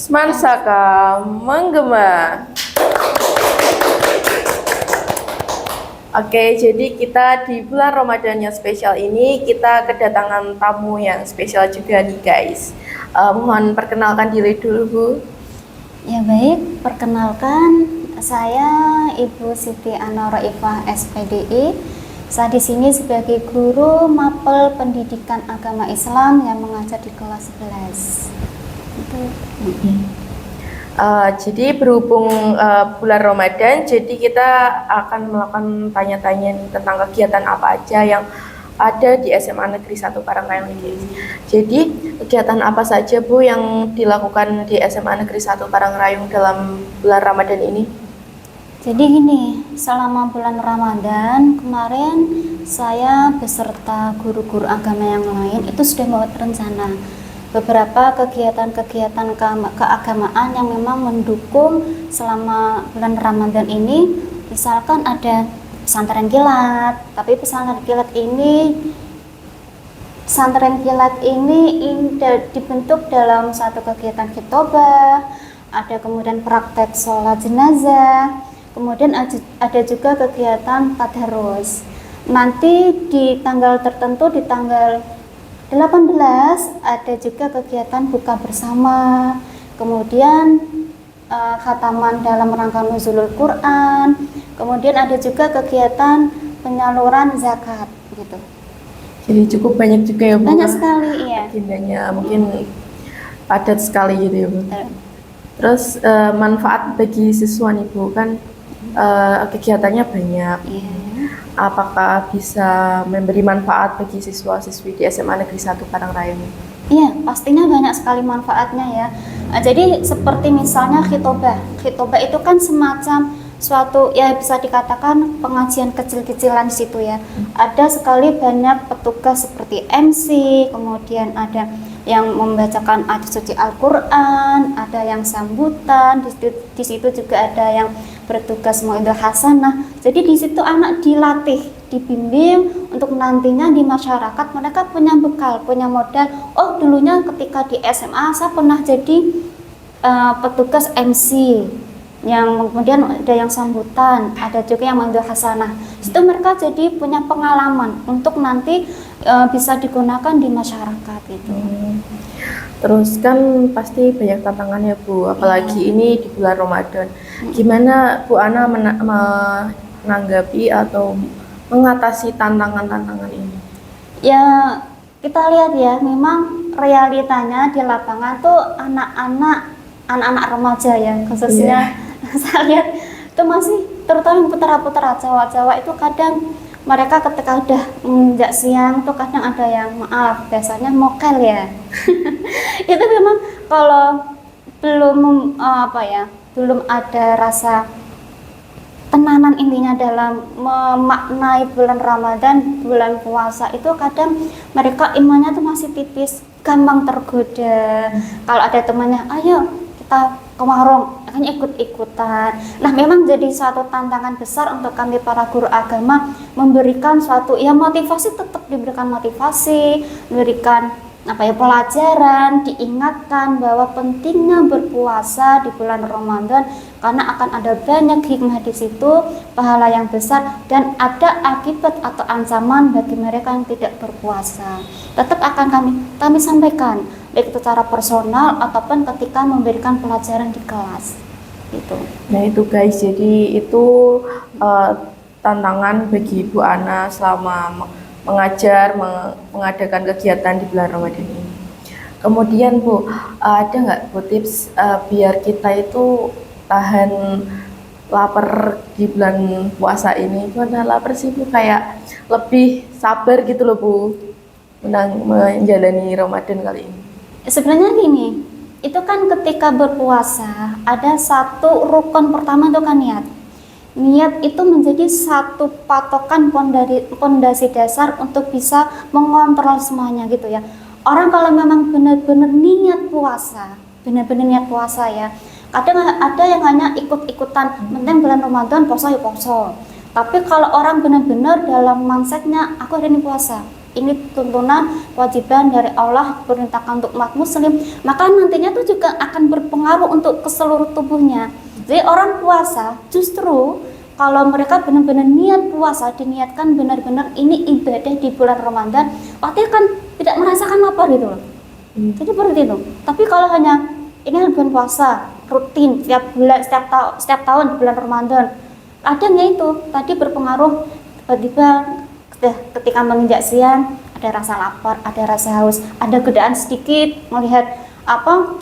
Smansaka menggema. Oke, jadi kita di bulan Ramadan yang spesial ini kita kedatangan tamu yang spesial juga nih guys. Mohon perkenalkan diri dulu Bu. Ya baik, perkenalkan saya Ibu Siti Anoroifah SPDI. Saya di sini sebagai guru mapel pendidikan agama Islam yang mengajar di kelas 11. Itu. Jadi berhubung bulan Ramadan, jadi kita akan melakukan tanya-tanya tentang kegiatan apa aja yang ada di SMA Negeri 1 Parangrayung guys. Jadi kegiatan apa saja Bu yang dilakukan di SMA Negeri 1 Parangrayung dalam bulan Ramadan ini? Jadi gini, selama bulan Ramadan kemarin saya beserta guru-guru agama yang lain itu sudah membuat rencana beberapa kegiatan-kegiatan keagamaan yang memang mendukung selama bulan Ramadan ini. Misalkan ada pesantren kilat, tapi pesantren kilat ini dibentuk dalam satu kegiatan khitobah, ada kemudian praktek sholat jenazah, kemudian ada juga kegiatan tadarus. Nanti di tanggal tertentu, di tanggal 18 ada juga kegiatan buka bersama, kemudian khataman dalam rangka nuzulul Quran, kemudian ada juga kegiatan penyaluran zakat gitu. Jadi cukup banyak juga ya Bu. Banyak sekali, iya. Agendanya mungkin padat sekali gitu ya Bu. Terus manfaat bagi siswa nih Bu, kan kegiatannya banyak. Iya. Apakah bisa memberi manfaat bagi siswa-siswi di SMA Negeri 1 Parangrayung? Iya, pastinya banyak sekali manfaatnya ya. Jadi seperti misalnya khitobah. Khitobah itu kan semacam suatu ya bisa dikatakan pengajian kecil-kecilan di situ ya. Ada sekali banyak petugas seperti MC, kemudian ada yang membacakan ayat suci Al-Qur'an, ada yang sambutan, di situ juga ada yang bertugas mauidhah hasanah. Jadi di situ anak dilatih, dibimbing untuk nantinya di masyarakat mereka punya bekal, punya modal. Oh, dulunya ketika di SMA saya pernah jadi petugas MC, yang kemudian ada yang sambutan, ada juga yang mauidhah hasanah. Itu mereka jadi punya pengalaman untuk nanti bisa digunakan di masyarakat itu. Terus kan pasti banyak tantangannya Bu, apalagi ini di bulan Ramadan. Gimana Bu Ana menanggapi atau mengatasi tantangan-tantangan ini? Ya kita lihat ya, memang realitanya di lapangan tuh anak-anak remaja ya khususnya. Saya lihat itu masih terutama putra-putra Jawa itu kadang mereka ketika udah menginjak siang tuh kadang ada yang maaf biasanya mokel ya. Itu memang kalau belum ada rasa tenanan intinya dalam memaknai bulan Ramadan, bulan puasa itu kadang mereka imannya tuh masih tipis, gampang tergoda. Kalau ada temannya, ayo kita ke warung, akhirnya ikut-ikutan. Nah, memang jadi suatu tantangan besar untuk kami para guru agama memberikan suatu motivasi, tetap diberikan motivasi, memberikan pelajaran, diingatkan bahwa pentingnya berpuasa di bulan Ramadan karena akan ada banyak hikmah di situ, pahala yang besar, dan ada akibat atau ancaman bagi mereka yang tidak berpuasa. Tetap akan kami sampaikan baik itu secara personal ataupun ketika memberikan pelajaran di kelas gitu. Nah itu guys, jadi itu tantangan bagi Bu Ana selama mengajar, mengadakan kegiatan di bulan Ramadan ini. Kemudian Bu, ada nggak Bu tips biar kita itu tahan lapar di bulan puasa ini? Karena lapar sih Bu, kayak lebih sabar gitu loh Bu menjalani Ramadan kali ini. Sebenarnya gini, itu kan ketika berpuasa ada satu rukun pertama itu kan niat. Niat itu menjadi satu patokan pondasi dasar untuk bisa mengontrol semuanya gitu ya. Orang kalau memang benar-benar niat puasa ya. Kadang ada yang hanya ikut-ikutan, penting bulan Ramadan puasa ya puasa. Tapi kalau orang benar-benar dalam mindsetnya aku hari ini puasa, ini tuntunan kewajiban dari Allah perintahkan untuk umat muslim, maka nantinya itu juga akan berpengaruh untuk ke seluruh tubuhnya. Jadi orang puasa justru kalau mereka benar-benar niat puasa, diniatkan benar-benar ini ibadah di bulan Ramadan, pasti akan tidak merasakan lapar gitu loh. Jadi seperti itu. Tapi kalau hanya ini bulan puasa rutin setiap bulan, setiap tahun di bulan Ramadan, adanya itu tadi berpengaruh tiba-tiba ketika menginjak siang ada rasa lapar, ada rasa haus, ada godaan sedikit melihat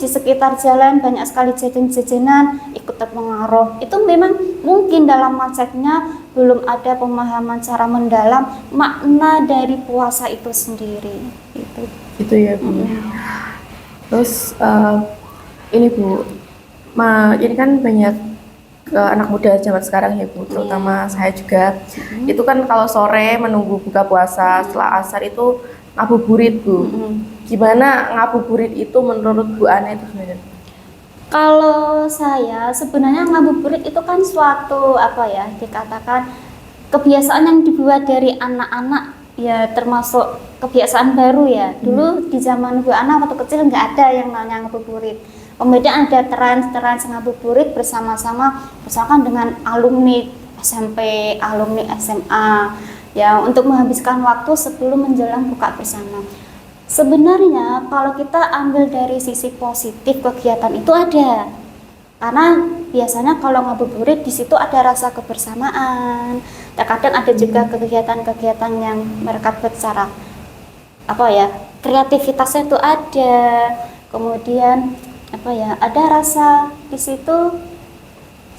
di sekitar jalan banyak sekali jajan-jajanan, ikut terpengaruh. Itu memang mungkin dalam mindsetnya belum ada pemahaman secara mendalam makna dari puasa itu sendiri. Itu ya Bu. Terus ini Bu, ini kan banyak anak muda zaman sekarang ya Bu, terutama saya juga. Itu kan kalau sore menunggu buka puasa, setelah asar itu ngabuburit Bu. Gimana ngabuburit itu menurut Bu Ana itu sebenarnya? Kalau saya sebenarnya ngabuburit itu kan suatu dikatakan kebiasaan yang dibuat dari anak-anak ya, termasuk kebiasaan baru ya. Dulu di zaman Bu Ana waktu kecil nggak ada yang namanya ngabuburit. Kemudian ada tren ngabuburit bersama-sama misalkan dengan alumni SMP, alumni SMA ya, untuk menghabiskan waktu sebelum menjelang buka bersama. Sebenarnya kalau kita ambil dari sisi positif kegiatan itu ada. Karena biasanya kalau ngabuburit di situ ada rasa kebersamaan. Terkadang ada juga kegiatan-kegiatan yang mereka buat secara kreativitasnya itu ada. Kemudian ada rasa di situ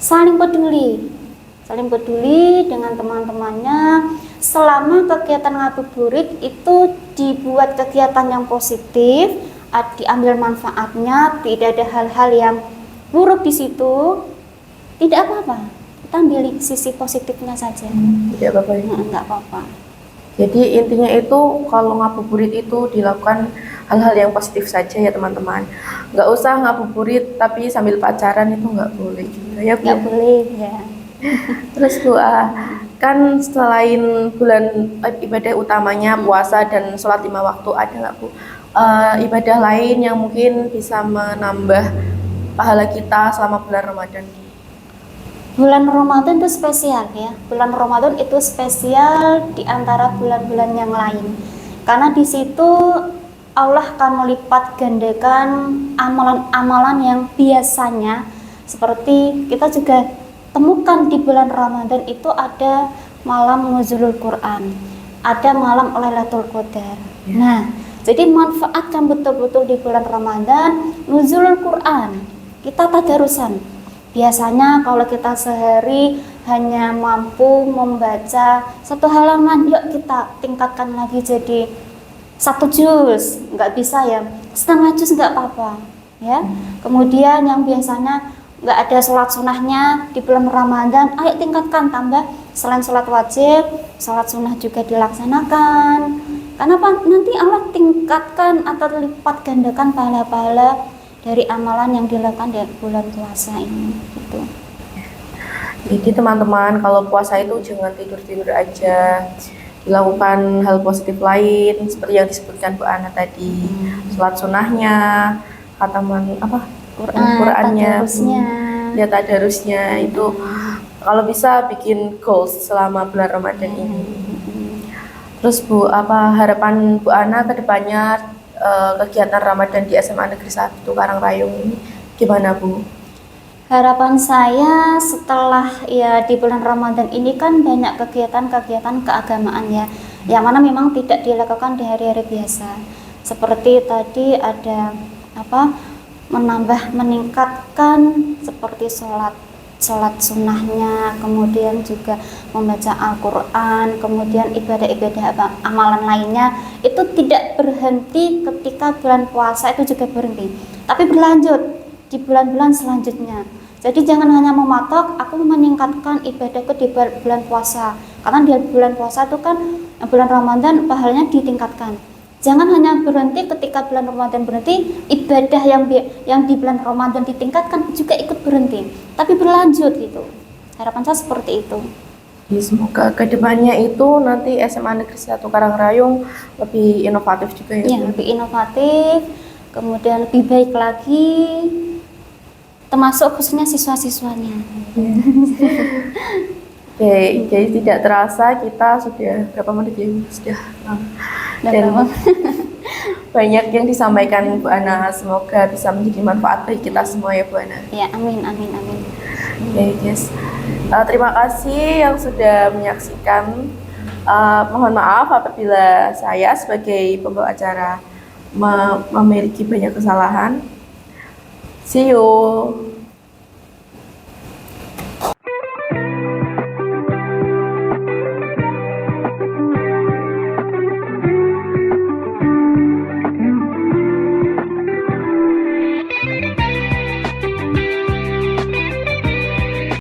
saling peduli dengan teman-temannya. Selama kegiatan ngabuburit itu dibuat kegiatan yang positif, diambil manfaatnya, tidak ada hal-hal yang buruk di situ, tidak apa-apa. Kita ambil sisi positifnya saja. Tidak apa-apa ya? Enggak apa-apa. Jadi intinya itu kalau ngabuburit itu dilakukan hal-hal yang positif saja ya teman-teman. Nggak usah ngabuburit tapi sambil pacaran, itu nggak boleh juga ya Bu. Nggak boleh ya. Terus Bu, kan selain bulan ibadah utamanya puasa dan sholat 5 waktu, ada nggak Bu ibadah lain yang mungkin bisa menambah pahala kita selama bulan Ramadan? Bulan Ramadan itu spesial ya. Bulan Ramadan itu spesial di antara bulan-bulan yang lain. Karena di situ Allah akan melipat gandakan amalan-amalan yang biasanya seperti kita juga temukan di bulan Ramadan itu ada malam nuzulul Quran, ada malam Lailatul Qadar. Nah, jadi manfaatkan betul-betul di bulan Ramadan nuzulul Quran. Kita tadarusan. Biasanya kalau kita sehari hanya mampu membaca 1 halaman, yuk kita tingkatkan lagi jadi 1 juz. Nggak bisa ya, setengah juz nggak apa-apa ya. Kemudian yang biasanya nggak ada sholat sunnahnya di bulan Ramadan, ayo tingkatkan, tambah. Selain sholat wajib, sholat sunnah juga dilaksanakan. Karena nanti Allah tingkatkan atau lipat gandakan pahala-pahala dari amalan yang dilakukan di bulan puasa ini gitu. Jadi teman-teman, kalau puasa itu jangan tidur-tidur aja, dilakukan hal positif lain seperti yang disebutkan Bu Ana tadi. Sholat sunnahnya, khataman Qurannya, lihat tadarusnya itu kalau bisa bikin goals selama bulan Ramadan ini. Terus Bu, apa harapan Bu Ana ke depannya kegiatan Ramadan di SMA Negeri 1 Karangrayung ini gimana Bu? Harapan saya setelah ya di bulan Ramadan ini kan banyak kegiatan-kegiatan keagamaan ya, yang mana memang tidak dilakukan di hari-hari biasa. Seperti tadi ada meningkatkan seperti sholat sunnahnya, kemudian juga membaca Al-Quran, kemudian ibadah-ibadah amalan lainnya itu tidak berhenti ketika bulan puasa, itu juga berhenti, tapi berlanjut di bulan-bulan selanjutnya. Jadi jangan hanya mematok aku meningkatkan ibadahku di bulan puasa, karena di bulan puasa itu kan bulan Ramadan pahalanya ditingkatkan. Jangan hanya berhenti ketika bulan Ramadan berhenti, ibadah yang di bulan Ramadan ditingkatkan juga ikut berhenti, tapi berlanjut gitu. Harapan saya seperti itu. Jadi semoga kedepannya itu nanti SMA Negeri 1 Karangrayung lebih inovatif juga ya. Ya, Bu? lebih inovatif, kemudian lebih baik lagi, termasuk khususnya siswa-siswanya. Oke, jadi tidak terasa kita sudah berapa menit ya? Bu? Sudah dan banyak yang disampaikan Bu Ana. Semoga bisa menjadi manfaat bagi kita semua ya Bu Ana. Ya, amin, amin, amin. Oke, guys. Terima kasih yang sudah menyaksikan. Mohon maaf apabila saya sebagai pembawa acara memiliki banyak kesalahan. See you.